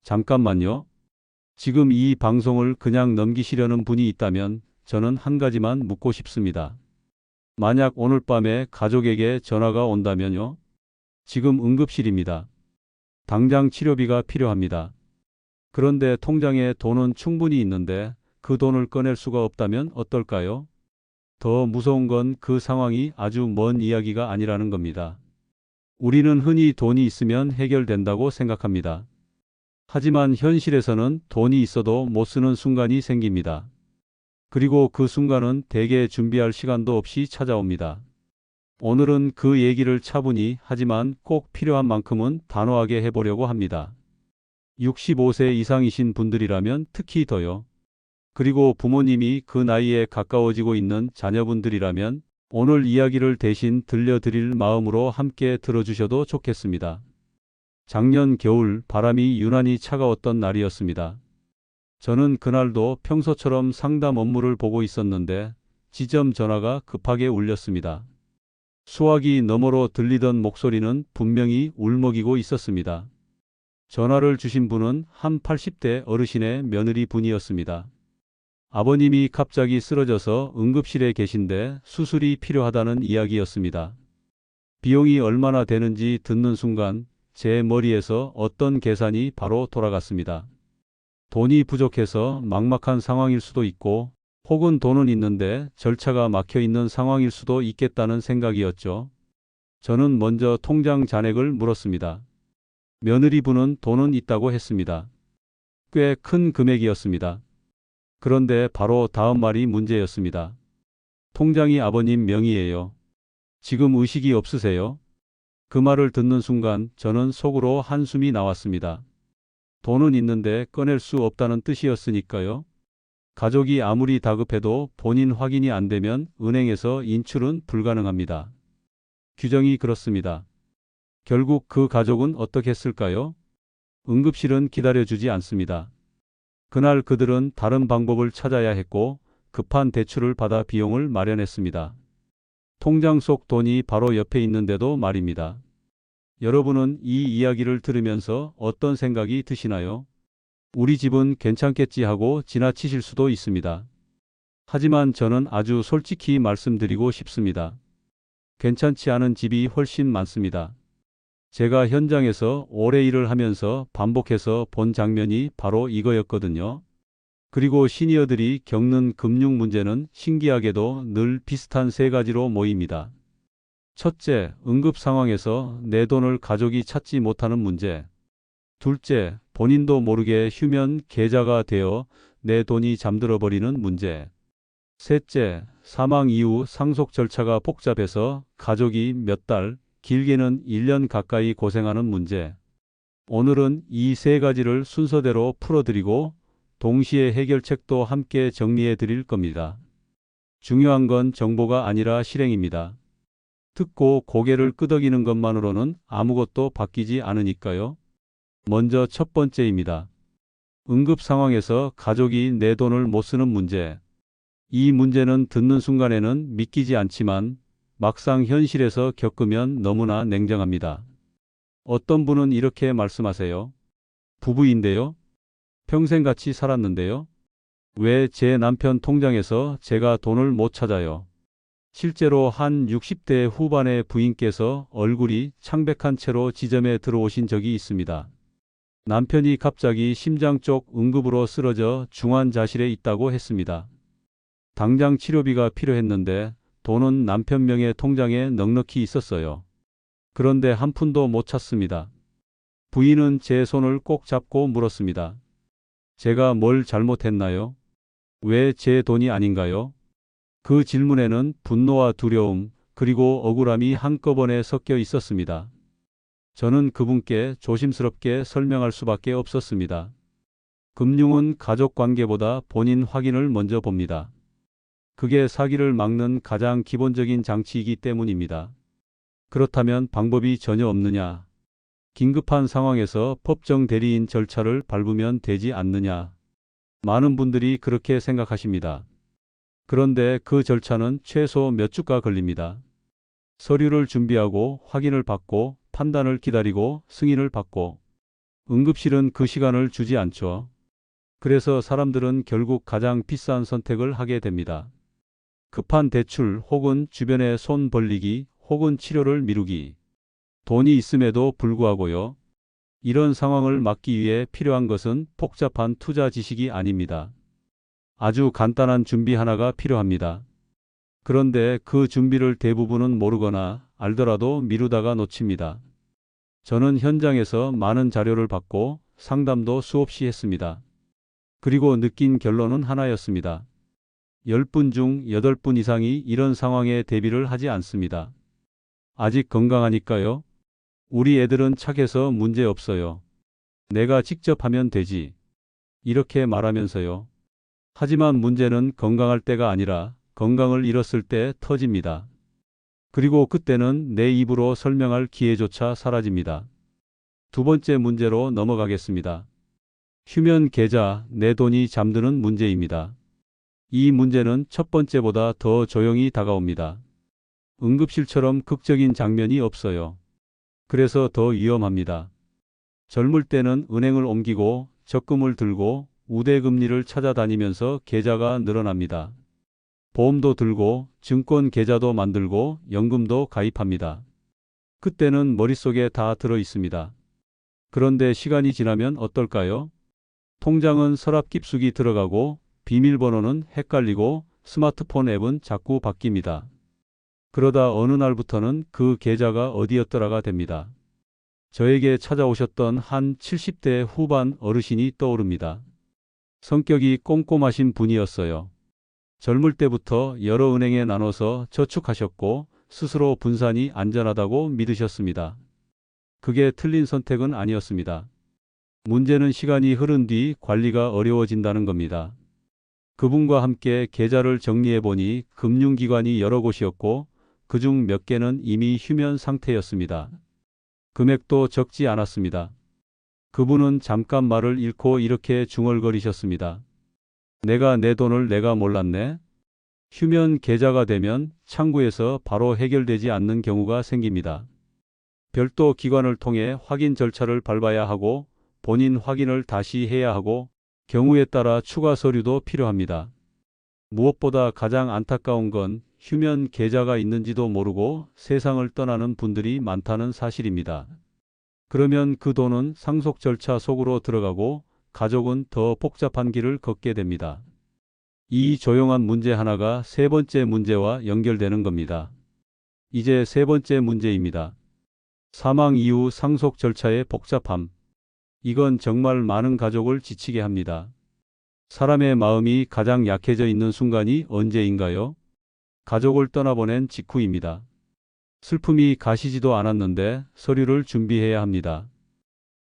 잠깐만요. 지금 이 방송을 그냥 넘기시려는 분이 있다면 저는 한 가지만 묻고 싶습니다. 만약 오늘 밤에 가족에게 전화가 온다면요? 지금 응급실입니다. 당장 치료비가 필요합니다. 그런데 통장에 돈은 충분히 있는데 그 돈을 꺼낼 수가 없다면 어떨까요? 더 무서운 건 그 상황이 아주 먼 이야기가 아니라는 겁니다. 우리는 흔히 돈이 있으면 해결된다고 생각합니다. 하지만 현실에서는 돈이 있어도 못 쓰는 순간이 생깁니다. 그리고 그 순간은 대개 준비할 시간도 없이 찾아옵니다. 오늘은 그 얘기를 차분히 하지만 꼭 필요한 만큼은 단호하게 해보려고 합니다. 65세 이상이신 분들이라면 특히 더요. 그리고 부모님이 그 나이에 가까워지고 있는 자녀분들이라면 오늘 이야기를 대신 들려드릴 마음으로 함께 들어주셔도 좋겠습니다. 작년 겨울 바람이 유난히 차가웠던 날이었습니다. 저는 그날도 평소처럼 상담 업무를 보고 있었는데 지점 전화가 급하게 울렸습니다. 수화기 너머로 들리던 목소리는 분명히 울먹이고 있었습니다. 전화를 주신 분은 한 80대 어르신의 며느리 분이었습니다. 아버님이 갑자기 쓰러져서 응급실에 계신데 수술이 필요하다는 이야기였습니다. 비용이 얼마나 되는지 듣는 순간 제 머리에서 어떤 계산이 바로 돌아갔습니다. 돈이 부족해서 막막한 상황일 수도 있고 혹은 돈은 있는데 절차가 막혀 있는 상황일 수도 있겠다는 생각이었죠. 저는 먼저 통장 잔액을 물었습니다. 며느리분은 돈은 있다고 했습니다. 꽤 큰 금액이었습니다. 그런데 바로 다음 말이 문제였습니다. 통장이 아버님 명의예요. 지금 의식이 없으세요? 그 말을 듣는 순간 저는 속으로 한숨이 나왔습니다. 돈은 있는데 꺼낼 수 없다는 뜻이었으니까요. 가족이 아무리 다급해도 본인 확인이 안 되면 은행에서 인출은 불가능합니다. 규정이 그렇습니다. 결국 그 가족은 어떻게 했을까요? 응급실은 기다려주지 않습니다. 그날 그들은 다른 방법을 찾아야 했고 급한 대출을 받아 비용을 마련했습니다. 통장 속 돈이 바로 옆에 있는데도 말입니다. 여러분은 이 이야기를 들으면서 어떤 생각이 드시나요? 우리 집은 괜찮겠지 하고 지나치실 수도 있습니다. 하지만 저는 아주 솔직히 말씀드리고 싶습니다. 괜찮지 않은 집이 훨씬 많습니다. 제가 현장에서 오래 일을 하면서 반복해서 본 장면이 바로 이거였거든요. 그리고 시니어들이 겪는 금융 문제는 신기하게도 늘 비슷한 세 가지로 모입니다. 첫째, 응급 상황에서 내 돈을 가족이 찾지 못하는 문제. 둘째, 본인도 모르게 휴면 계좌가 되어 내 돈이 잠들어 버리는 문제. 셋째, 사망 이후 상속 절차가 복잡해서 가족이 몇 달, 길게는 1년 가까이 고생하는 문제. 오늘은 이 세 가지를 순서대로 풀어드리고 동시에 해결책도 함께 정리해 드릴 겁니다. 중요한 건 정보가 아니라 실행입니다. 듣고 고개를 끄덕이는 것만으로는 아무것도 바뀌지 않으니까요. 먼저 첫 번째입니다. 응급 상황에서 가족이 내 돈을 못 쓰는 문제. 이 문제는 듣는 순간에는 믿기지 않지만 막상 현실에서 겪으면 너무나 냉정합니다. 어떤 분은 이렇게 말씀하세요. 부부인데요. 평생 같이 살았는데요. 왜 제 남편 통장에서 제가 돈을 못 찾아요? 실제로 한 60대 후반의 부인께서 얼굴이 창백한 채로 지점에 들어오신 적이 있습니다. 남편이 갑자기 심장 쪽 응급으로 쓰러져 중환자실에 있다고 했습니다. 당장 치료비가 필요했는데 돈은 남편 명의 통장에 넉넉히 있었어요. 그런데 한 푼도 못 찾습니다. 부인은 제 손을 꼭 잡고 물었습니다. 제가 뭘 잘못했나요? 왜 제 돈이 아닌가요? 그 질문에는 분노와 두려움, 그리고 억울함이 한꺼번에 섞여 있었습니다. 저는 그분께 조심스럽게 설명할 수밖에 없었습니다. 금융은 가족 관계보다 본인 확인을 먼저 봅니다. 그게 사기를 막는 가장 기본적인 장치이기 때문입니다. 그렇다면 방법이 전혀 없느냐? 긴급한 상황에서 법정 대리인 절차를 밟으면 되지 않느냐? 많은 분들이 그렇게 생각하십니다. 그런데 그 절차는 최소 몇 주가 걸립니다. 서류를 준비하고 확인을 받고 판단을 기다리고 승인을 받고 응급실은 그 시간을 주지 않죠. 그래서 사람들은 결국 가장 비싼 선택을 하게 됩니다. 급한 대출 혹은 주변에 손 벌리기 혹은 치료를 미루기. 돈이 있음에도 불구하고요. 이런 상황을 막기 위해 필요한 것은 복잡한 투자 지식이 아닙니다. 아주 간단한 준비 하나가 필요합니다. 그런데 그 준비를 대부분은 모르거나 알더라도 미루다가 놓칩니다. 저는 현장에서 많은 자료를 받고 상담도 수없이 했습니다. 그리고 느낀 결론은 하나였습니다. 10분 중 8분 이상이 이런 상황에 대비를 하지 않습니다. 아직 건강하니까요. 우리 애들은 착해서 문제 없어요. 내가 직접 하면 되지. 이렇게 말하면서요. 하지만 문제는 건강할 때가 아니라 건강을 잃었을 때 터집니다. 그리고 그때는 내 입으로 설명할 기회조차 사라집니다. 두 번째 문제로 넘어가겠습니다. 휴면 계좌, 내 돈이 잠드는 문제입니다. 이 문제는 첫 번째보다 더 조용히 다가옵니다. 응급실처럼 극적인 장면이 없어요. 그래서 더 위험합니다. 젊을 때는 은행을 옮기고 적금을 들고 우대금리를 찾아다니면서 계좌가 늘어납니다. 보험도 들고 증권 계좌도 만들고 연금도 가입합니다. 그때는 머릿속에 다 들어 있습니다. 그런데 시간이 지나면 어떨까요? 통장은 서랍 깊숙이 들어가고 비밀번호는 헷갈리고 스마트폰 앱은 자꾸 바뀝니다. 그러다 어느 날부터는 그 계좌가 어디였더라가 됩니다. 저에게 찾아오셨던 한 70대 후반 어르신이 떠오릅니다. 성격이 꼼꼼하신 분이었어요. 젊을 때부터 여러 은행에 나눠서 저축하셨고 스스로 분산이 안전하다고 믿으셨습니다. 그게 틀린 선택은 아니었습니다. 문제는 시간이 흐른 뒤 관리가 어려워진다는 겁니다. 그분과 함께 계좌를 정리해 보니 금융기관이 여러 곳이었고 그중 몇 개는 이미 휴면 상태였습니다. 금액도 적지 않았습니다. 그분은 잠깐 말을 잃고 이렇게 중얼거리셨습니다. 내가 내 돈을 내가 몰랐네. 휴면 계좌가 되면 창구에서 바로 해결되지 않는 경우가 생깁니다. 별도 기관을 통해 확인 절차를 밟아야 하고 본인 확인을 다시 해야 하고 경우에 따라 추가 서류도 필요합니다. 무엇보다 가장 안타까운 건 휴면 계좌가 있는지도 모르고 세상을 떠나는 분들이 많다는 사실입니다. 그러면 그 돈은 상속 절차 속으로 들어가고 가족은 더 복잡한 길을 걷게 됩니다. 이 조용한 문제 하나가 세 번째 문제와 연결되는 겁니다. 이제 세 번째 문제입니다. 사망 이후 상속 절차의 복잡함. 이건 정말 많은 가족을 지치게 합니다. 사람의 마음이 가장 약해져 있는 순간이 언제인가요? 가족을 떠나보낸 직후입니다. 슬픔이 가시지도 않았는데 서류를 준비해야 합니다.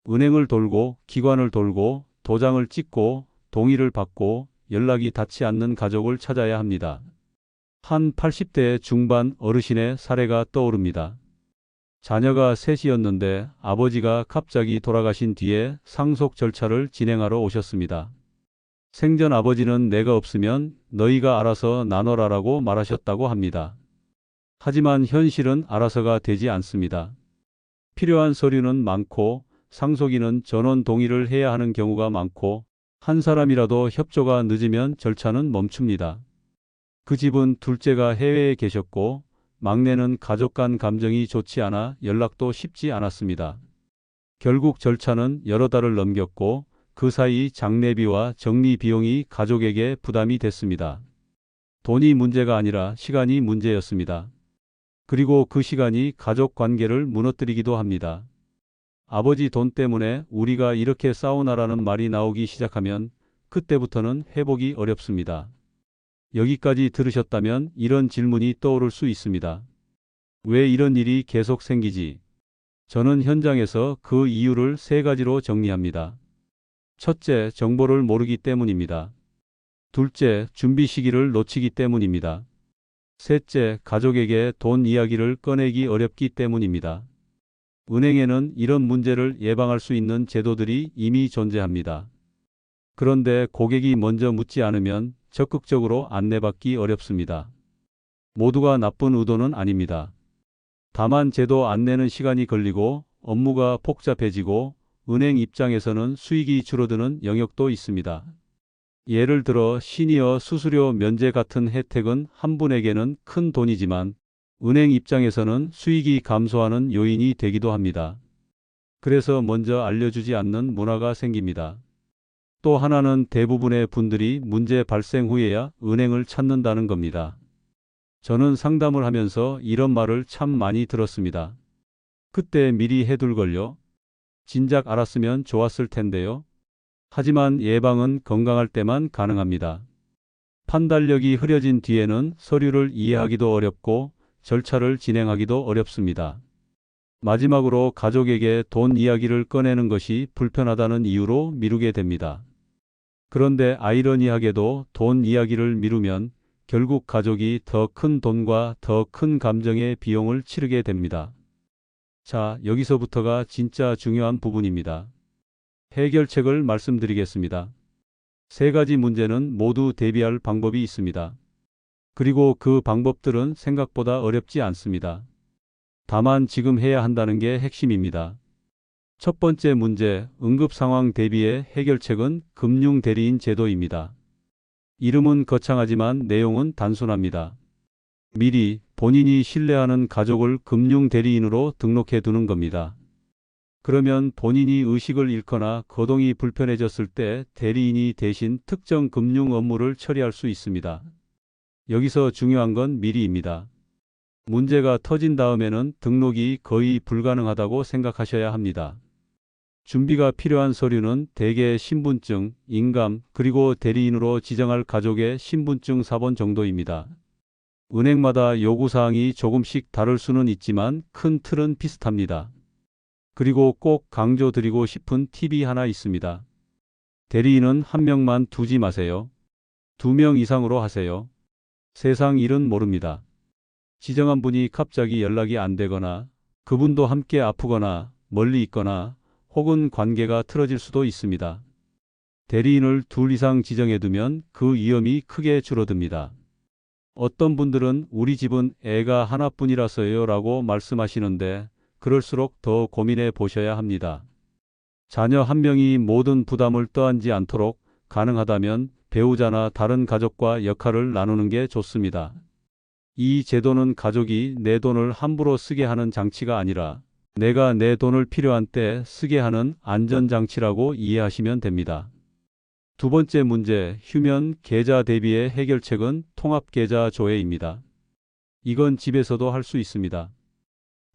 은행을 돌고 기관을 돌고 도장을 찍고 동의를 받고 연락이 닿지 않는 가족을 찾아야 합니다. 한 80대 중반 어르신의 사례가 떠오릅니다. 자녀가 셋이었는데 아버지가 갑자기 돌아가신 뒤에 상속 절차를 진행하러 오셨습니다. 생전 아버지는 내가 없으면 너희가 알아서 나눠라라고 말하셨다고 합니다. 하지만 현실은 알아서가 되지 않습니다. 필요한 서류는 많고 상속인은 전원 동의를 해야 하는 경우가 많고 한 사람이라도 협조가 늦으면 절차는 멈춥니다. 그 집은 둘째가 해외에 계셨고 막내는 가족 간 감정이 좋지 않아 연락도 쉽지 않았습니다. 결국 절차는 여러 달을 넘겼고 그 사이 장례비와 정리 비용이 가족에게 부담이 됐습니다. 돈이 문제가 아니라 시간이 문제였습니다. 그리고 그 시간이 가족 관계를 무너뜨리기도 합니다. 아버지 돈 때문에 우리가 이렇게 싸우나라는 말이 나오기 시작하면 그때부터는 회복이 어렵습니다. 여기까지 들으셨다면 이런 질문이 떠오를 수 있습니다. 왜 이런 일이 계속 생기지? 저는 현장에서 그 이유를 세 가지로 정리합니다. 첫째, 정보를 모르기 때문입니다. 둘째, 준비 시기를 놓치기 때문입니다. 셋째, 가족에게 돈 이야기를 꺼내기 어렵기 때문입니다. 은행에는 이런 문제를 예방할 수 있는 제도들이 이미 존재합니다. 그런데 고객이 먼저 묻지 않으면 적극적으로 안내받기 어렵습니다. 모두가 나쁜 의도는 아닙니다. 다만 제도 안내는 시간이 걸리고 업무가 복잡해지고 은행 입장에서는 수익이 줄어드는 영역도 있습니다. 예를 들어 시니어 수수료 면제 같은 혜택은 한 분에게는 큰 돈이지만 은행 입장에서는 수익이 감소하는 요인이 되기도 합니다. 그래서 먼저 알려주지 않는 문화가 생깁니다. 또 하나는 대부분의 분들이 문제 발생 후에야 은행을 찾는다는 겁니다. 저는 상담을 하면서 이런 말을 참 많이 들었습니다. 그때 미리 해둘걸요. 진작 알았으면 좋았을 텐데요. 하지만 예방은 건강할 때만 가능합니다. 판단력이 흐려진 뒤에는 서류를 이해하기도 어렵고 절차를 진행하기도 어렵습니다. 마지막으로 가족에게 돈 이야기를 꺼내는 것이 불편하다는 이유로 미루게 됩니다. 그런데 아이러니하게도 돈 이야기를 미루면 결국 가족이 더 큰 돈과 더 큰 감정의 비용을 치르게 됩니다. 자, 여기서부터가 진짜 중요한 부분입니다. 해결책을 말씀드리겠습니다. 세 가지 문제는 모두 대비할 방법이 있습니다. 그리고 그 방법들은 생각보다 어렵지 않습니다. 다만 지금 해야 한다는 게 핵심입니다. 첫 번째 문제, 응급 상황 대비의 해결책은 금융대리인 제도입니다. 이름은 거창하지만 내용은 단순합니다. 미리 본인이 신뢰하는 가족을 금융대리인으로 등록해 두는 겁니다. 그러면 본인이 의식을 잃거나 거동이 불편해졌을 때 대리인이 대신 특정 금융 업무를 처리할 수 있습니다. 여기서 중요한 건 미리입니다. 문제가 터진 다음에는 등록이 거의 불가능하다고 생각하셔야 합니다. 준비가 필요한 서류는 대개 신분증, 인감, 그리고 대리인으로 지정할 가족의 신분증 사본 정도입니다. 은행마다 요구사항이 조금씩 다를 수는 있지만 큰 틀은 비슷합니다. 그리고 꼭 강조드리고 싶은 팁이 하나 있습니다. 대리인은 한 명만 두지 마세요. 2명 이상으로 하세요. 세상 일은 모릅니다. 지정한 분이 갑자기 연락이 안 되거나 그분도 함께 아프거나 멀리 있거나 혹은 관계가 틀어질 수도 있습니다. 대리인을 2 이상 지정해두면 그 위험이 크게 줄어듭니다. 어떤 분들은 우리 집은 애가 하나뿐이라서요 라고 말씀하시는데 그럴수록 더 고민해 보셔야 합니다. 자녀 한 명이 모든 부담을 떠안지 않도록 가능하다면 배우자나 다른 가족과 역할을 나누는 게 좋습니다. 이 제도는 가족이 내 돈을 함부로 쓰게 하는 장치가 아니라 내가 내 돈을 필요한 때 쓰게 하는 안전장치라고 이해하시면 됩니다. 두 번째 문제, 휴면 계좌 대비의 해결책은 통합계좌 조회입니다. 이건 집에서도 할 수 있습니다.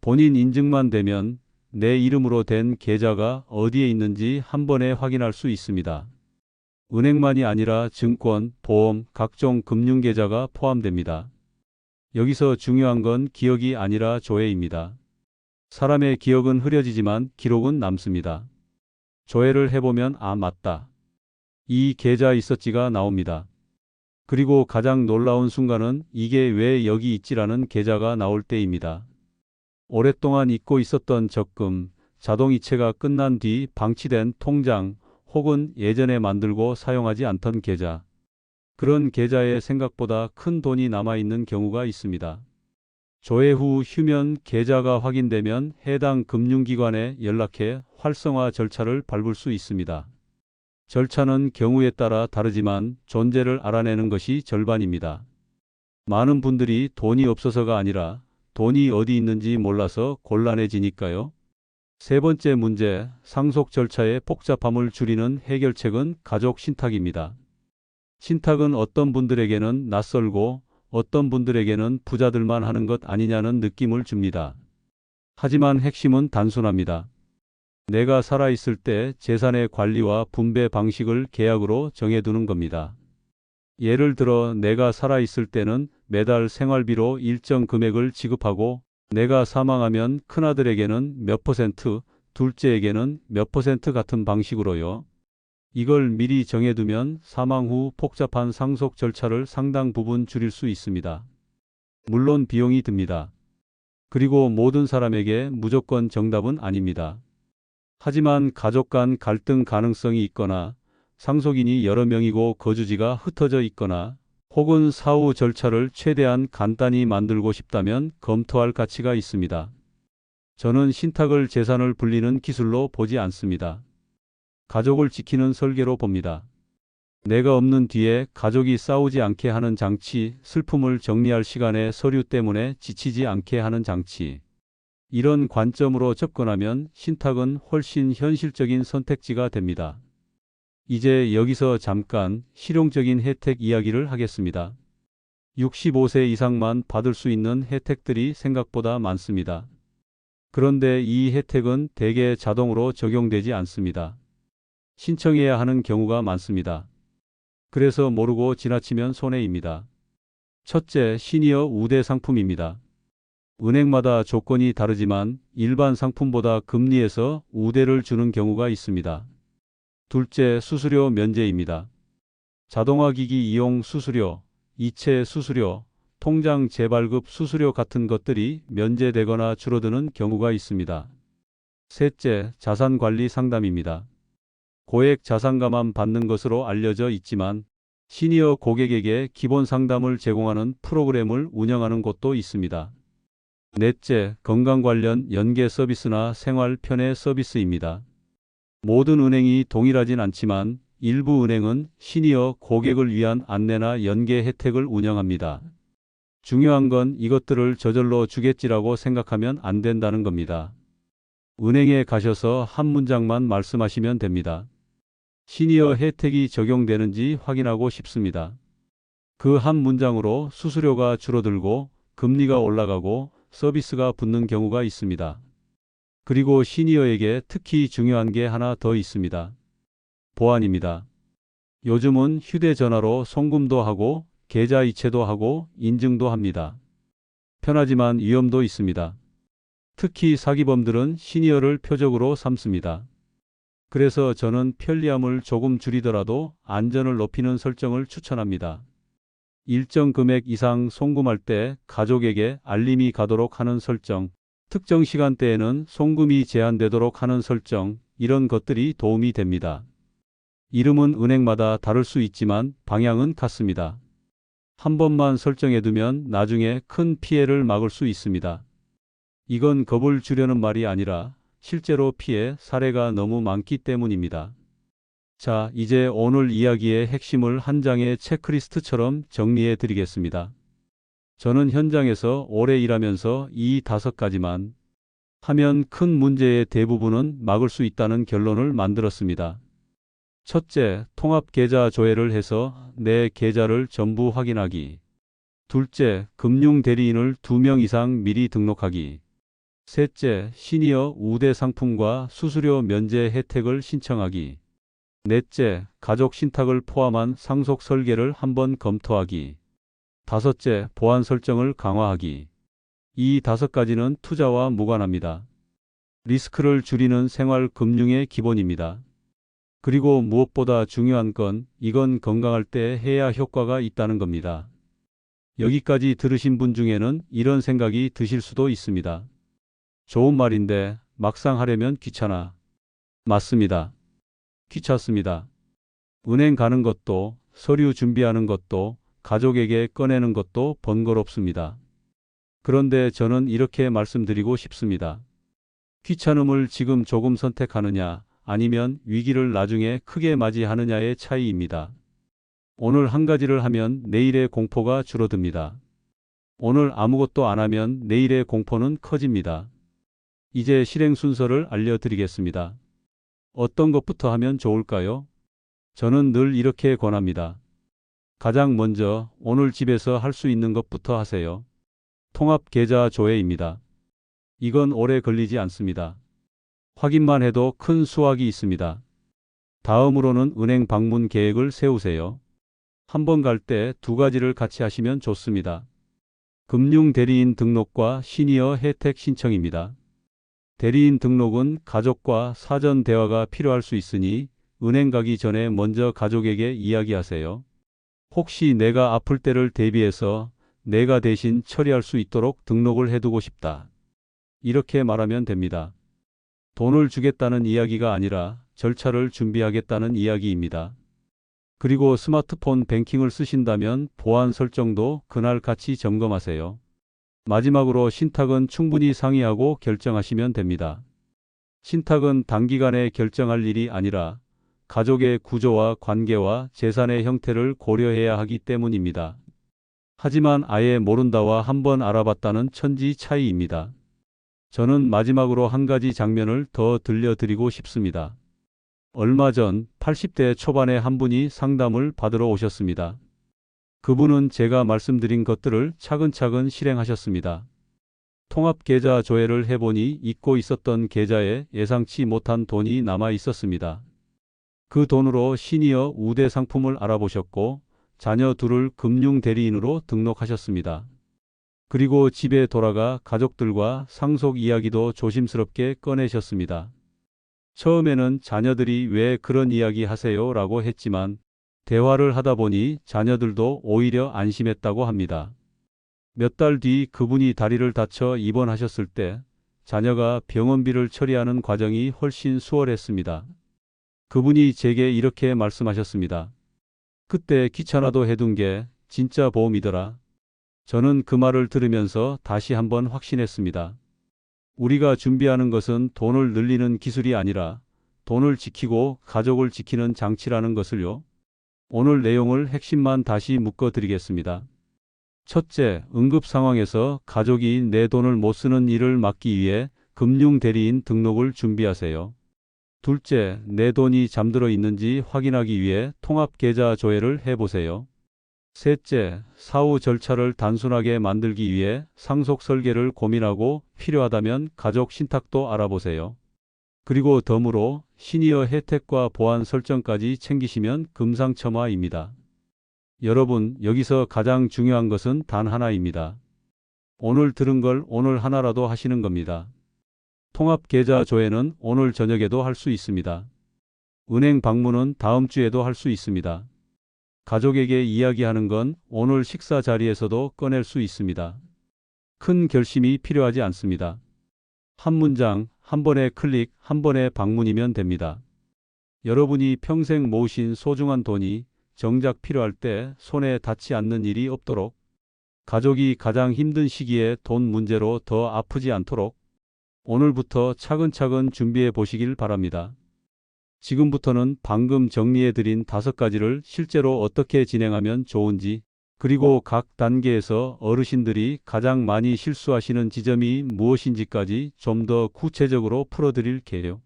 본인 인증만 되면 내 이름으로 된 계좌가 어디에 있는지 한 번에 확인할 수 있습니다. 은행만이 아니라 증권, 보험, 각종 금융계좌가 포함됩니다. 여기서 중요한 건 기억이 아니라 조회입니다. 사람의 기억은 흐려지지만 기록은 남습니다. 조회를 해보면 아 맞다. 이 계좌 있었지가 나옵니다. 그리고 가장 놀라운 순간은 이게 왜 여기 있지라는 계좌가 나올 때입니다. 오랫동안 잊고 있었던 적금, 자동이체가 끝난 뒤 방치된 통장 혹은 예전에 만들고 사용하지 않던 계좌. 그런 계좌에 생각보다 큰 돈이 남아있는 경우가 있습니다. 조회 후 휴면 계좌가 확인되면 해당 금융기관에 연락해 활성화 절차를 밟을 수 있습니다. 절차는 경우에 따라 다르지만 존재를 알아내는 것이 절반입니다. 많은 분들이 돈이 없어서가 아니라 돈이 어디 있는지 몰라서 곤란해지니까요. 세 번째 문제, 상속 절차의 복잡함을 줄이는 해결책은 가족 신탁입니다. 신탁은 어떤 분들에게는 낯설고 어떤 분들에게는 부자들만 하는 것 아니냐는 느낌을 줍니다. 하지만 핵심은 단순합니다. 내가 살아있을 때 재산의 관리와 분배 방식을 계약으로 정해두는 겁니다. 예를 들어 내가 살아있을 때는 매달 생활비로 일정 금액을 지급하고 내가 사망하면 큰아들에게는 몇 %, 둘째에게는 몇 % 같은 방식으로요. 이걸 미리 정해두면 사망 후 복잡한 상속 절차를 상당 부분 줄일 수 있습니다. 물론 비용이 듭니다. 그리고 모든 사람에게 무조건 정답은 아닙니다. 하지만 가족 간 갈등 가능성이 있거나 상속인이 여러 명이고 거주지가 흩어져 있거나 혹은 사후 절차를 최대한 간단히 만들고 싶다면 검토할 가치가 있습니다. 저는 신탁을 재산을 불리는 기술로 보지 않습니다. 가족을 지키는 설계로 봅니다. 내가 없는 뒤에 가족이 싸우지 않게 하는 장치, 슬픔을 정리할 시간에 서류 때문에 지치지 않게 하는 장치. 이런 관점으로 접근하면 신탁은 훨씬 현실적인 선택지가 됩니다. 이제 여기서 잠깐 실용적인 혜택 이야기를 하겠습니다. 65세 이상만 받을 수 있는 혜택들이 생각보다 많습니다. 그런데 이 혜택은 대개 자동으로 적용되지 않습니다. 신청해야 하는 경우가 많습니다. 그래서 모르고 지나치면 손해입니다. 첫째, 시니어 우대 상품입니다. 은행마다 조건이 다르지만 일반 상품보다 금리에서 우대를 주는 경우가 있습니다. 둘째, 수수료 면제입니다. 자동화기기 이용 수수료, 이체 수수료, 통장 재발급 수수료 같은 것들이 면제되거나 줄어드는 경우가 있습니다. 셋째, 자산관리 상담입니다. 고액 자산가만 받는 것으로 알려져 있지만 시니어 고객에게 기본 상담을 제공하는 프로그램을 운영하는 곳도 있습니다. 넷째, 건강 관련 연계 서비스나 생활 편의 서비스입니다. 모든 은행이 동일하진 않지만 일부 은행은 시니어 고객을 위한 안내나 연계 혜택을 운영합니다. 중요한 건 이것들을 저절로 주겠지라고 생각하면 안 된다는 겁니다. 은행에 가셔서 한 문장만 말씀하시면 됩니다. 시니어 혜택이 적용되는지 확인하고 싶습니다. 그 한 문장으로 수수료가 줄어들고 금리가 올라가고 서비스가 붙는 경우가 있습니다. 그리고 시니어에게 특히 중요한 게 하나 더 있습니다. 보안입니다. 요즘은 휴대전화로 송금도 하고 계좌 이체도 하고 인증도 합니다. 편하지만 위험도 있습니다. 특히 사기범들은 시니어를 표적으로 삼습니다. 그래서 저는 편리함을 조금 줄이더라도 안전을 높이는 설정을 추천합니다. 일정 금액 이상 송금할 때 가족에게 알림이 가도록 하는 설정, 특정 시간대에는 송금이 제한되도록 하는 설정, 이런 것들이 도움이 됩니다. 이름은 은행마다 다를 수 있지만 방향은 같습니다. 한 번만 설정해두면 나중에 큰 피해를 막을 수 있습니다. 이건 겁을 주려는 말이 아니라 실제로 피해 사례가 너무 많기 때문입니다. 자, 이제 오늘 이야기의 핵심을 한 장의 체크리스트처럼 정리해 드리겠습니다. 저는 현장에서 오래 일하면서 이 5가지만 하면 큰 문제의 대부분은 막을 수 있다는 결론을 만들었습니다. 첫째, 통합 계좌 조회를 해서 내 계좌를 전부 확인하기. 둘째, 금융 대리인을 2명 이상 미리 등록하기. 셋째, 시니어 우대 상품과 수수료 면제 혜택을 신청하기. 넷째, 가족 신탁을 포함한 상속 설계를 한번 검토하기. 다섯째, 보안 설정을 강화하기. 이 5가지는 투자와 무관합니다. 리스크를 줄이는 생활 금융의 기본입니다. 그리고 무엇보다 중요한 건 이건 건강할 때 해야 효과가 있다는 겁니다. 여기까지 들으신 분 중에는 이런 생각이 드실 수도 있습니다. 좋은 말인데 막상 하려면 귀찮아. 맞습니다. 귀찮습니다. 은행 가는 것도, 서류 준비하는 것도, 가족에게 꺼내는 것도 번거롭습니다. 그런데 저는 이렇게 말씀드리고 싶습니다. 귀찮음을 지금 조금 선택하느냐, 아니면 위기를 나중에 크게 맞이하느냐의 차이입니다. 오늘 한 가지를 하면 내일의 공포가 줄어듭니다. 오늘 아무것도 안 하면 내일의 공포는 커집니다. 이제 실행 순서를 알려드리겠습니다. 어떤 것부터 하면 좋을까요? 저는 늘 이렇게 권합니다. 가장 먼저 오늘 집에서 할 수 있는 것부터 하세요. 통합 계좌 조회입니다. 이건 오래 걸리지 않습니다. 확인만 해도 큰 수확이 있습니다. 다음으로는 은행 방문 계획을 세우세요. 한 번 갈 때 2가지를 같이 하시면 좋습니다. 금융 대리인 등록과 시니어 혜택 신청입니다. 대리인 등록은 가족과 사전 대화가 필요할 수 있으니 은행 가기 전에 먼저 가족에게 이야기하세요. 혹시 내가 아플 때를 대비해서 내가 대신 처리할 수 있도록 등록을 해두고 싶다. 이렇게 말하면 됩니다. 돈을 주겠다는 이야기가 아니라 절차를 준비하겠다는 이야기입니다. 그리고 스마트폰 뱅킹을 쓰신다면 보안 설정도 그날 같이 점검하세요. 마지막으로 신탁은 충분히 상의하고 결정하시면 됩니다. 신탁은 단기간에 결정할 일이 아니라 가족의 구조와 관계와 재산의 형태를 고려해야 하기 때문입니다. 하지만 아예 모른다와 한번 알아봤다는 천지 차이입니다. 저는 마지막으로 한 가지 장면을 더 들려드리고 싶습니다. 얼마 전 80대 초반의 한 분이 상담을 받으러 오셨습니다. 그분은 제가 말씀드린 것들을 차근차근 실행하셨습니다. 통합계좌 조회를 해보니 잊고 있었던 계좌에 예상치 못한 돈이 남아 있었습니다. 그 돈으로 시니어 우대 상품을 알아보셨고 자녀 둘을 금융대리인으로 등록하셨습니다. 그리고 집에 돌아가 가족들과 상속 이야기도 조심스럽게 꺼내셨습니다. 처음에는 자녀들이 왜 그런 이야기 하세요? 라고 했지만 대화를 하다 보니 자녀들도 오히려 안심했다고 합니다. 몇 달 뒤 그분이 다리를 다쳐 입원하셨을 때 자녀가 병원비를 처리하는 과정이 훨씬 수월했습니다. 그분이 제게 이렇게 말씀하셨습니다. 그때 귀찮아도 해둔 게 진짜 보험이더라. 저는 그 말을 들으면서 다시 한번 확신했습니다. 우리가 준비하는 것은 돈을 늘리는 기술이 아니라 돈을 지키고 가족을 지키는 장치라는 것을요. 오늘 내용을 핵심만 다시 묶어드리겠습니다. 첫째, 응급 상황에서 가족이 내 돈을 못 쓰는 일을 막기 위해 금융대리인 등록을 준비하세요. 둘째, 내 돈이 잠들어 있는지 확인하기 위해 통합계좌 조회를 해보세요. 셋째, 사후 절차를 단순하게 만들기 위해 상속 설계를 고민하고 필요하다면 가족 신탁도 알아보세요. 그리고 덤으로 시니어 혜택과 보안 설정까지 챙기시면 금상첨화입니다. 여러분, 여기서 가장 중요한 것은 단 하나입니다. 오늘 들은 걸 오늘 하나라도 하시는 겁니다. 통합계좌 조회는 오늘 저녁에도 할 수 있습니다. 은행 방문은 다음 주에도 할 수 있습니다. 가족에게 이야기하는 건 오늘 식사 자리에서도 꺼낼 수 있습니다. 큰 결심이 필요하지 않습니다. 한 문장, 한 번의 클릭, 한 번의 방문이면 됩니다. 여러분이 평생 모으신 소중한 돈이 정작 필요할 때 손에 닿지 않는 일이 없도록, 가족이 가장 힘든 시기에 돈 문제로 더 아프지 않도록 오늘부터 차근차근 준비해 보시길 바랍니다. 지금부터는 방금 정리해드린 5가지를 실제로 어떻게 진행하면 좋은지, 그리고 각 단계에서 어르신들이 가장 많이 실수하시는 지점이 무엇인지까지 좀 더 구체적으로 풀어드릴게요.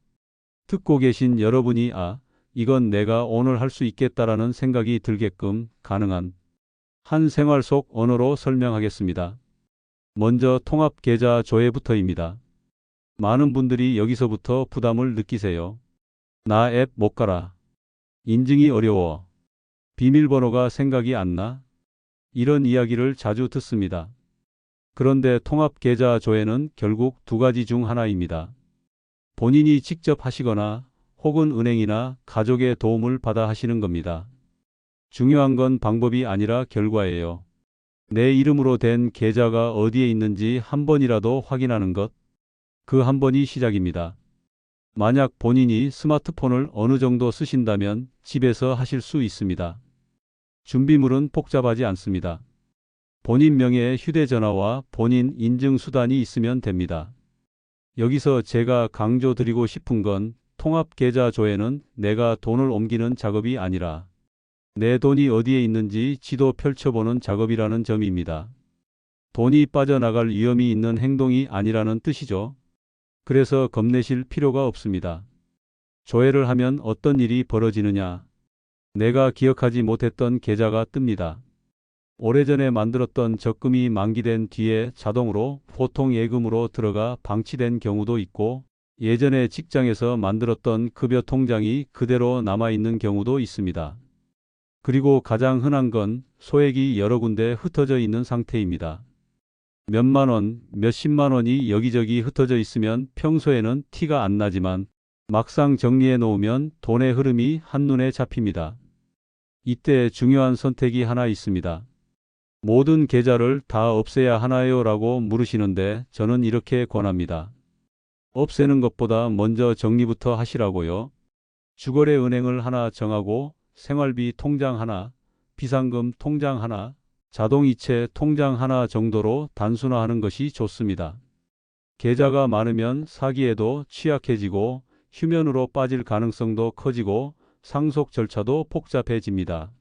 듣고 계신 여러분이 이건 내가 오늘 할 수 있겠다라는 생각이 들게끔 가능한 한 생활 속 언어로 설명하겠습니다. 먼저 통합계좌 조회부터입니다. 많은 분들이 여기서부터 부담을 느끼세요. 나 앱 못 깔아. 인증이 어려워. 비밀번호가 생각이 안 나. 이런 이야기를 자주 듣습니다. 그런데 통합계좌 조회는 결국 2가지 중 하나입니다. 본인이 직접 하시거나 혹은 은행이나 가족의 도움을 받아 하시는 겁니다. 중요한 건 방법이 아니라 결과예요. 내 이름으로 된 계좌가 어디에 있는지 한 번이라도 확인하는 것. 그 한 번이 시작입니다. 만약 본인이 스마트폰을 어느 정도 쓰신다면 집에서 하실 수 있습니다. 준비물은 복잡하지 않습니다. 본인 명의의 휴대전화와 본인 인증수단이 있으면 됩니다. 여기서 제가 강조드리고 싶은 건 통합계좌 조회는 내가 돈을 옮기는 작업이 아니라 내 돈이 어디에 있는지 지도 펼쳐보는 작업이라는 점입니다. 돈이 빠져나갈 위험이 있는 행동이 아니라는 뜻이죠. 그래서 겁내실 필요가 없습니다. 조회를 하면 어떤 일이 벌어지느냐? 내가 기억하지 못했던 계좌가 뜹니다. 오래전에 만들었던 적금이 만기된 뒤에 자동으로 보통 예금으로 들어가 방치된 경우도 있고, 예전에 직장에서 만들었던 급여 통장이 그대로 남아있는 경우도 있습니다. 그리고 가장 흔한 건 소액이 여러 군데 흩어져 있는 상태입니다. 몇만 원, 몇십만 원이 여기저기 흩어져 있으면 평소에는 티가 안 나지만 막상 정리해 놓으면 돈의 흐름이 한눈에 잡힙니다. 이때 중요한 선택이 하나 있습니다. 모든 계좌를 다 없애야 하나요? 라고 물으시는데 저는 이렇게 권합니다. 없애는 것보다 먼저 정리부터 하시라고요. 주거래 은행을 하나 정하고 생활비 통장 하나, 비상금 통장 하나, 자동이체 통장 하나 정도로 단순화하는 것이 좋습니다. 계좌가 많으면 사기에도 취약해지고 휴면으로 빠질 가능성도 커지고 상속 절차도 복잡해집니다.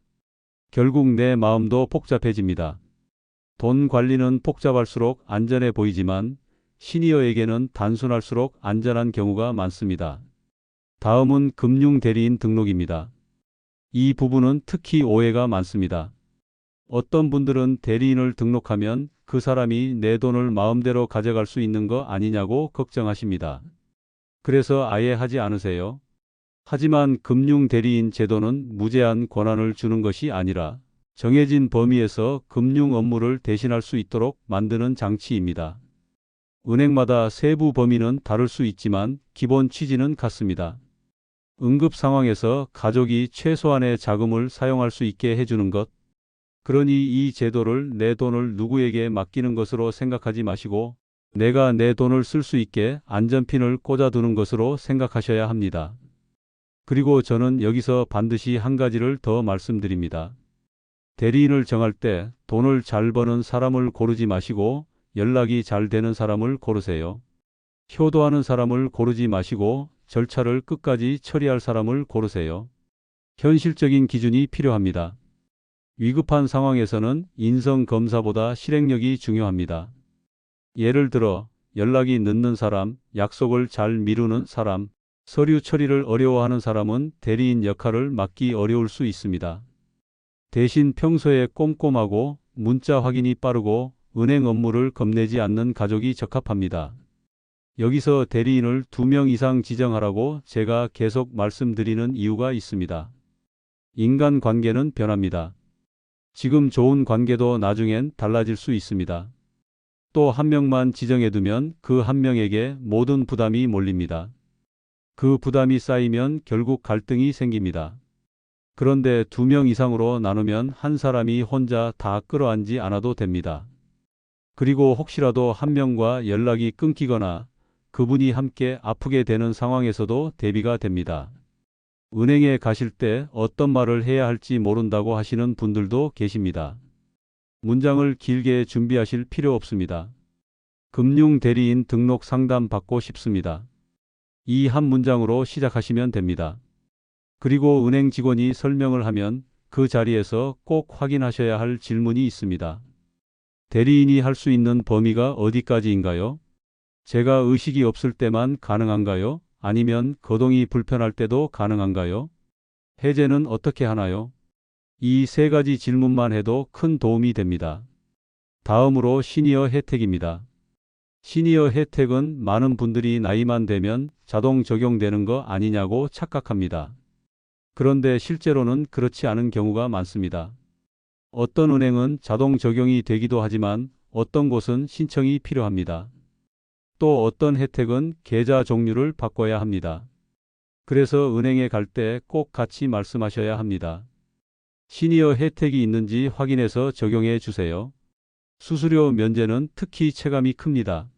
결국 내 마음도 복잡해집니다. 돈 관리는 복잡할수록 안전해 보이지만 시니어에게는 단순할수록 안전한 경우가 많습니다. 다음은 금융대리인 등록입니다. 이 부분은 특히 오해가 많습니다. 어떤 분들은 대리인을 등록하면 그 사람이 내 돈을 마음대로 가져갈 수 있는 거 아니냐고 걱정하십니다. 그래서 아예 하지 않으세요. 하지만 금융대리인 제도는 무제한 권한을 주는 것이 아니라 정해진 범위에서 금융 업무를 대신할 수 있도록 만드는 장치입니다. 은행마다 세부 범위는 다를 수 있지만 기본 취지는 같습니다. 응급 상황에서 가족이 최소한의 자금을 사용할 수 있게 해주는 것. 그러니 이 제도를 내 돈을 누구에게 맡기는 것으로 생각하지 마시고 내가 내 돈을 쓸 수 있게 안전핀을 꽂아두는 것으로 생각하셔야 합니다. 그리고 저는 여기서 반드시 한 가지를 더 말씀드립니다. 대리인을 정할 때 돈을 잘 버는 사람을 고르지 마시고 연락이 잘 되는 사람을 고르세요. 효도하는 사람을 고르지 마시고 절차를 끝까지 처리할 사람을 고르세요. 현실적인 기준이 필요합니다. 위급한 상황에서는 인성 검사보다 실행력이 중요합니다. 예를 들어 연락이 늦는 사람, 약속을 잘 미루는 사람, 서류 처리를 어려워하는 사람은 대리인 역할을 맡기 어려울 수 있습니다. 대신 평소에 꼼꼼하고 문자 확인이 빠르고 은행 업무를 겁내지 않는 가족이 적합합니다. 여기서 대리인을 2명 이상 지정하라고 제가 계속 말씀드리는 이유가 있습니다. 인간 관계는 변합니다. 지금 좋은 관계도 나중엔 달라질 수 있습니다. 또 한 명만 지정해두면 그 한 명에게 모든 부담이 몰립니다. 그 부담이 쌓이면 결국 갈등이 생깁니다. 그런데 2명 이상으로 나누면 한 사람이 혼자 다 끌어안지 않아도 됩니다. 그리고 혹시라도 한 명과 연락이 끊기거나 그분이 함께 아프게 되는 상황에서도 대비가 됩니다. 은행에 가실 때 어떤 말을 해야 할지 모른다고 하시는 분들도 계십니다. 문장을 길게 준비하실 필요 없습니다. 금융대리인 등록 상담 받고 싶습니다. 이 한 문장으로 시작하시면 됩니다. 그리고 은행 직원이 설명을 하면 그 자리에서 꼭 확인하셔야 할 질문이 있습니다. 대리인이 할 수 있는 범위가 어디까지인가요? 제가 의식이 없을 때만 가능한가요? 아니면 거동이 불편할 때도 가능한가요? 해제는 어떻게 하나요? 이 세 가지 질문만 해도 큰 도움이 됩니다. 다음으로 시니어 혜택입니다. 시니어 혜택은 많은 분들이 나이만 되면 자동 적용되는 거 아니냐고 착각합니다. 그런데 실제로는 그렇지 않은 경우가 많습니다. 어떤 은행은 자동 적용이 되기도 하지만 어떤 곳은 신청이 필요합니다. 또 어떤 혜택은 계좌 종류를 바꿔야 합니다. 그래서 은행에 갈 때 꼭 같이 말씀하셔야 합니다. 시니어 혜택이 있는지 확인해서 적용해 주세요. 수수료 면제는 특히 체감이 큽니다.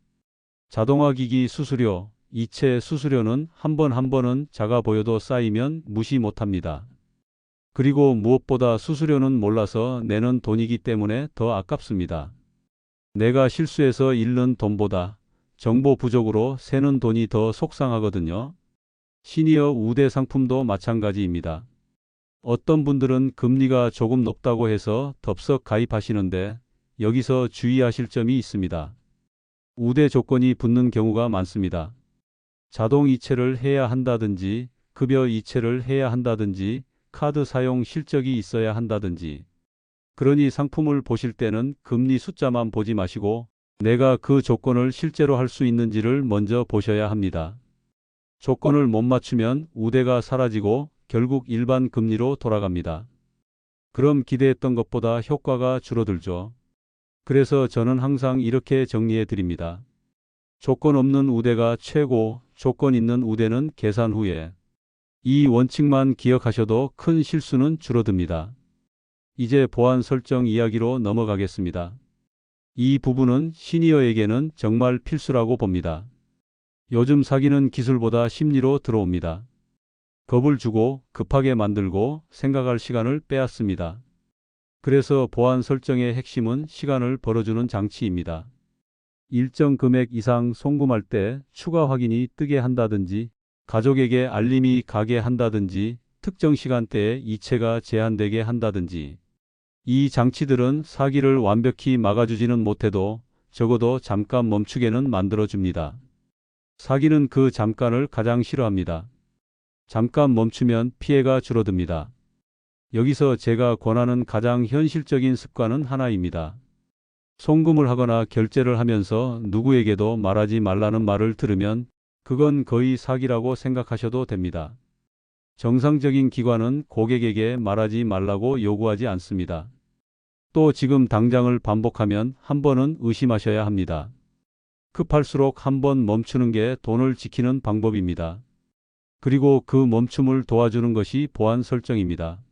자동화기기 수수료, 이체 수수료는 한 번 한 번은 작아 보여도 쌓이면 무시 못합니다. 그리고 무엇보다 수수료는 몰라서 내는 돈이기 때문에 더 아깝습니다. 내가 실수해서 잃는 돈보다 정보 부족으로 새는 돈이 더 속상하거든요. 시니어 우대 상품도 마찬가지입니다. 어떤 분들은 금리가 조금 높다고 해서 덥석 가입하시는데 여기서 주의하실 점이 있습니다. 우대 조건이 붙는 경우가 많습니다. 자동 이체를 해야 한다든지 급여 이체를 해야 한다든지 카드 사용 실적이 있어야 한다든지. 그러니 상품을 보실 때는 금리 숫자만 보지 마시고 내가 그 조건을 실제로 할 수 있는지를 먼저 보셔야 합니다. 조건을 못 맞추면 우대가 사라지고 결국 일반 금리로 돌아갑니다. 그럼 기대했던 것보다 효과가 줄어들죠. 그래서 저는 항상 이렇게 정리해 드립니다. 조건 없는 우대가 최고, 조건 있는 우대는 계산 후에. 이 원칙만 기억하셔도 큰 실수는 줄어듭니다. 이제 보안 설정 이야기로 넘어가겠습니다. 이 부분은 시니어에게는 정말 필수라고 봅니다. 요즘 사기는 기술보다 심리로 들어옵니다. 겁을 주고 급하게 만들고 생각할 시간을 빼앗습니다. 그래서 보안 설정의 핵심은 시간을 벌어주는 장치입니다. 일정 금액 이상 송금할 때 추가 확인이 뜨게 한다든지, 가족에게 알림이 가게 한다든지, 특정 시간대에 이체가 제한되게 한다든지. 이 장치들은 사기를 완벽히 막아주지는 못해도 적어도 잠깐 멈추게는 만들어줍니다. 사기는 그 잠깐을 가장 싫어합니다. 잠깐 멈추면 피해가 줄어듭니다. 여기서 제가 권하는 가장 현실적인 습관은 하나입니다. 송금을 하거나 결제를 하면서 누구에게도 말하지 말라는 말을 들으면 그건 거의 사기라고 생각하셔도 됩니다. 정상적인 기관은 고객에게 말하지 말라고 요구하지 않습니다. 또 지금 당장을 반복하면 한 번은 의심하셔야 합니다. 급할수록 한 번 멈추는 게 돈을 지키는 방법입니다. 그리고 그 멈춤을 도와주는 것이 보안 설정입니다.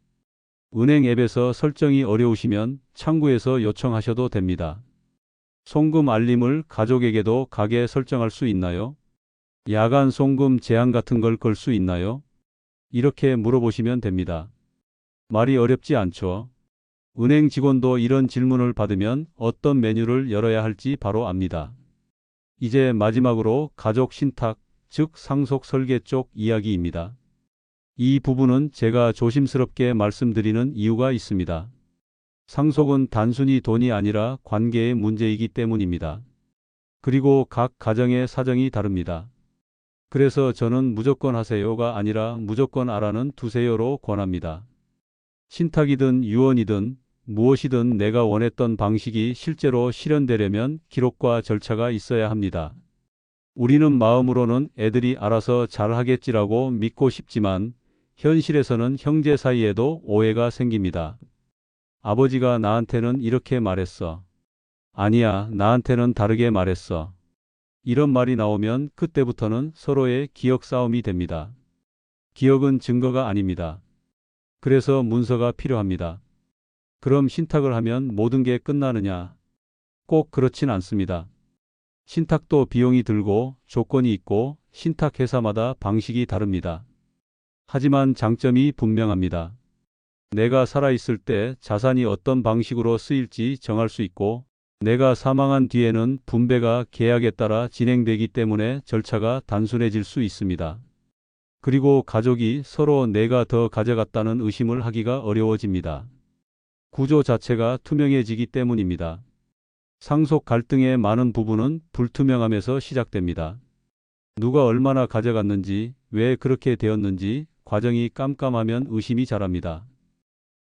은행 앱에서 설정이 어려우시면 창구에서 요청하셔도 됩니다. 송금 알림을 가족에게도 가게 설정할 수 있나요? 야간 송금 제한 같은 걸 걸 수 있나요? 이렇게 물어보시면 됩니다. 말이 어렵지 않죠? 은행 직원도 이런 질문을 받으면 어떤 메뉴를 열어야 할지 바로 압니다. 이제 마지막으로 가족 신탁, 즉 상속 설계 쪽 이야기입니다. 이 부분은 제가 조심스럽게 말씀드리는 이유가 있습니다. 상속은 단순히 돈이 아니라 관계의 문제이기 때문입니다. 그리고 각 가정의 사정이 다릅니다. 그래서 저는 무조건 하세요가 아니라 무조건 알아는 두세요로 권합니다. 신탁이든 유언이든 무엇이든 내가 원했던 방식이 실제로 실현되려면 기록과 절차가 있어야 합니다. 우리는 마음으로는 애들이 알아서 잘하겠지라고 믿고 싶지만 현실에서는 형제 사이에도 오해가 생깁니다. 아버지가 나한테는 이렇게 말했어. 아니야, 나한테는 다르게 말했어. 이런 말이 나오면 그때부터는 서로의 기억 싸움이 됩니다. 기억은 증거가 아닙니다. 그래서 문서가 필요합니다. 그럼 신탁을 하면 모든 게 끝나느냐? 꼭 그렇진 않습니다. 신탁도 비용이 들고 조건이 있고 신탁 회사마다 방식이 다릅니다. 하지만 장점이 분명합니다. 내가 살아있을 때 자산이 어떤 방식으로 쓰일지 정할 수 있고 내가 사망한 뒤에는 분배가 계약에 따라 진행되기 때문에 절차가 단순해질 수 있습니다. 그리고 가족이 서로 내가 더 가져갔다는 의심을 하기가 어려워집니다. 구조 자체가 투명해지기 때문입니다. 상속 갈등의 많은 부분은 불투명함에서 시작됩니다. 누가 얼마나 가져갔는지, 왜 그렇게 되었는지 과정이 깜깜하면 의심이 자랍니다.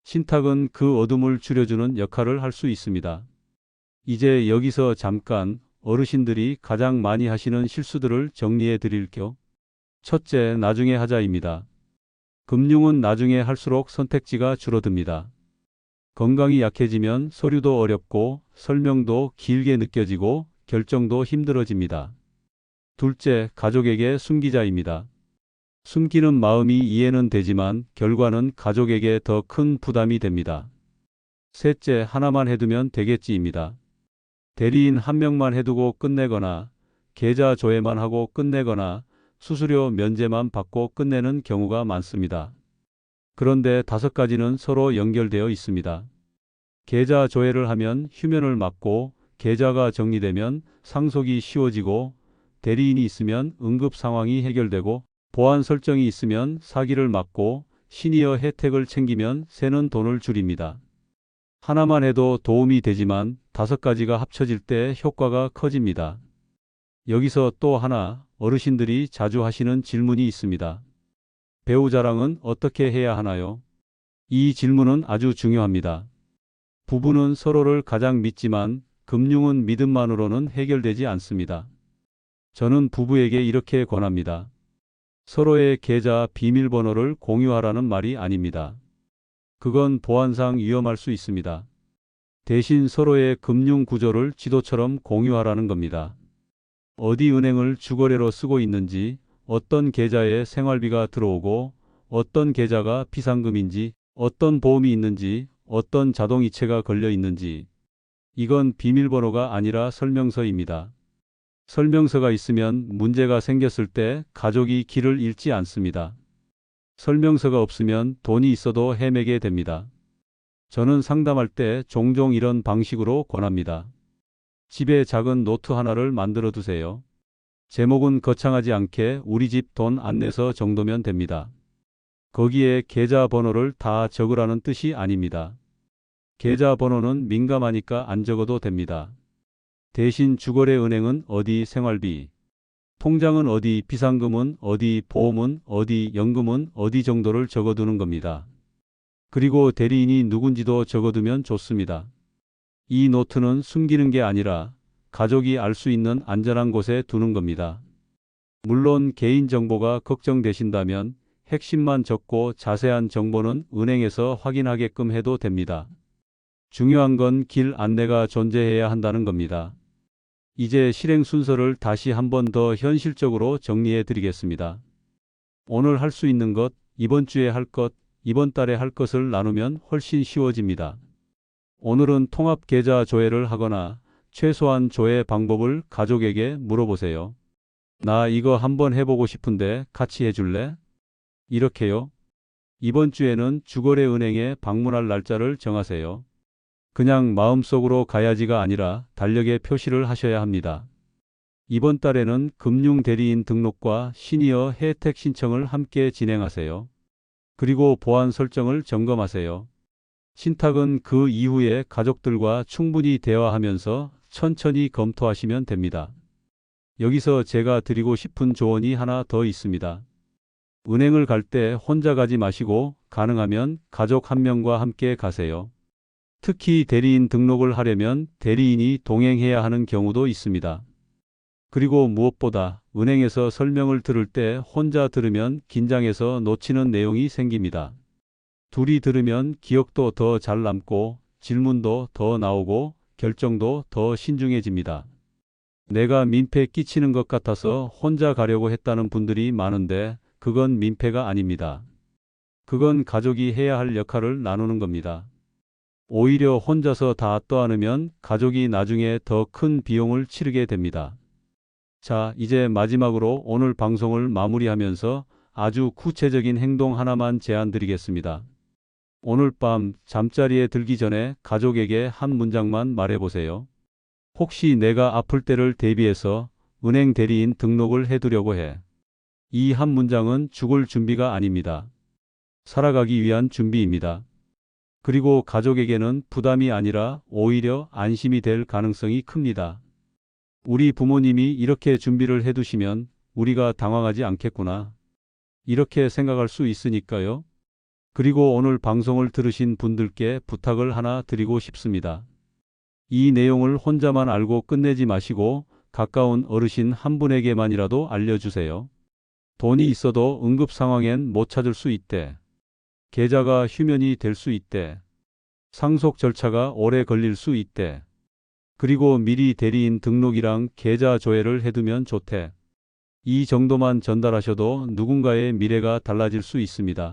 신탁은 그 어둠을 줄여주는 역할을 할 수 있습니다. 이제 여기서 잠깐 어르신들이 가장 많이 하시는 실수들을 정리해 드릴게요. 첫째, 나중에 하자입니다. 금융은 나중에 할수록 선택지가 줄어듭니다. 건강이 약해지면 서류도 어렵고 설명도 길게 느껴지고 결정도 힘들어집니다. 둘째, 가족에게 숨기자입니다. 숨기는 마음이 이해는 되지만 결과는 가족에게 더 큰 부담이 됩니다. 셋째, 하나만 해두면 되겠지입니다. 대리인 한 명만 해두고 끝내거나 계좌 조회만 하고 끝내거나 수수료 면제만 받고 끝내는 경우가 많습니다. 그런데 5가지는 서로 연결되어 있습니다. 계좌 조회를 하면 휴면을 막고 계좌가 정리되면 상속이 쉬워지고 대리인이 있으면 응급 상황이 해결되고 보안 설정이 있으면 사기를 막고 시니어 혜택을 챙기면 새는 돈을 줄입니다. 하나만 해도 도움이 되지만 5가지가 합쳐질 때 효과가 커집니다. 여기서 또 하나 어르신들이 자주 하시는 질문이 있습니다. 배우 자랑은 어떻게 해야 하나요? 이 질문은 아주 중요합니다. 부부는 서로를 가장 믿지만 금융은 믿음만으로는 해결되지 않습니다. 저는 부부에게 이렇게 권합니다. 서로의 계좌 비밀번호를 공유하라는 말이 아닙니다. 그건 보안상 위험할 수 있습니다. 대신 서로의 금융 구조를 지도처럼 공유하라는 겁니다. 어디 은행을 주거래로 쓰고 있는지, 어떤 계좌에 생활비가 들어오고, 어떤 계좌가 비상금인지, 어떤 보험이 있는지, 어떤 자동이체가 걸려 있는지. 이건 비밀번호가 아니라 설명서입니다. 설명서가 있으면 문제가 생겼을 때 가족이 길을 잃지 않습니다. 설명서가 없으면 돈이 있어도 헤매게 됩니다. 저는 상담할 때 종종 이런 방식으로 권합니다. 집에 작은 노트 하나를 만들어 두세요. 제목은 거창하지 않게 우리 집 돈 안 내서 정도면 됩니다. 거기에 계좌번호를 다 적으라는 뜻이 아닙니다. 계좌번호는 민감하니까 안 적어도 됩니다. 대신 주거래 은행은 어디, 생활비, 통장은 어디, 비상금은 어디, 보험은 어디, 연금은 어디 정도를 적어두는 겁니다. 그리고 대리인이 누군지도 적어두면 좋습니다. 이 노트는 숨기는 게 아니라 가족이 알 수 있는 안전한 곳에 두는 겁니다. 물론 개인정보가 걱정되신다면 핵심만 적고 자세한 정보는 은행에서 확인하게끔 해도 됩니다. 중요한 건 길 안내가 존재해야 한다는 겁니다. 이제 실행 순서를 다시 한 번 더 현실적으로 정리해 드리겠습니다. 오늘 할 수 있는 것, 이번 주에 할 것, 이번 달에 할 것을 나누면 훨씬 쉬워집니다. 오늘은 통합 계좌 조회를 하거나 최소한 조회 방법을 가족에게 물어보세요. 나 이거 한번 해보고 싶은데 같이 해줄래? 이렇게요. 이번 주에는 주거래 은행에 방문할 날짜를 정하세요. 그냥 마음속으로 가야지가 아니라 달력에 표시를 하셔야 합니다. 이번 달에는 금융대리인 등록과 시니어 혜택 신청을 함께 진행하세요. 그리고 보안 설정을 점검하세요. 신탁은 그 이후에 가족들과 충분히 대화하면서 천천히 검토하시면 됩니다. 여기서 제가 드리고 싶은 조언이 하나 더 있습니다. 은행을 갈 때 혼자 가지 마시고 가능하면 가족 한 명과 함께 가세요. 특히 대리인 등록을 하려면 대리인이 동행해야 하는 경우도 있습니다. 그리고 무엇보다 은행에서 설명을 들을 때 혼자 들으면 긴장해서 놓치는 내용이 생깁니다. 둘이 들으면 기억도 더 잘 남고 질문도 더 나오고 결정도 더 신중해집니다. 내가 민폐 끼치는 것 같아서 혼자 가려고 했다는 분들이 많은데 그건 민폐가 아닙니다. 그건 가족이 해야 할 역할을 나누는 겁니다. 오히려 혼자서 다 떠안으면 가족이 나중에 더 큰 비용을 치르게 됩니다. 자, 이제 마지막으로 오늘 방송을 마무리하면서 아주 구체적인 행동 하나만 제안 드리겠습니다. 오늘 밤 잠자리에 들기 전에 가족에게 한 문장만 말해보세요. 혹시 내가 아플 때를 대비해서 은행 대리인 등록을 해두려고 해. 이 한 문장은 죽을 준비가 아닙니다. 살아가기 위한 준비입니다. 그리고 가족에게는 부담이 아니라 오히려 안심이 될 가능성이 큽니다. 우리 부모님이 이렇게 준비를 해두시면 우리가 당황하지 않겠구나. 이렇게 생각할 수 있으니까요. 그리고 오늘 방송을 들으신 분들께 부탁을 하나 드리고 싶습니다. 이 내용을 혼자만 알고 끝내지 마시고 가까운 어르신 한 분에게만이라도 알려주세요. 돈이 있어도 응급 상황엔 못 찾을 수 있대. 계좌가 휴면이 될 수 있대. 상속 절차가 오래 걸릴 수 있대. 그리고 미리 대리인 등록이랑 계좌 조회를 해두면 좋대. 이 정도만 전달하셔도 누군가의 미래가 달라질 수 있습니다.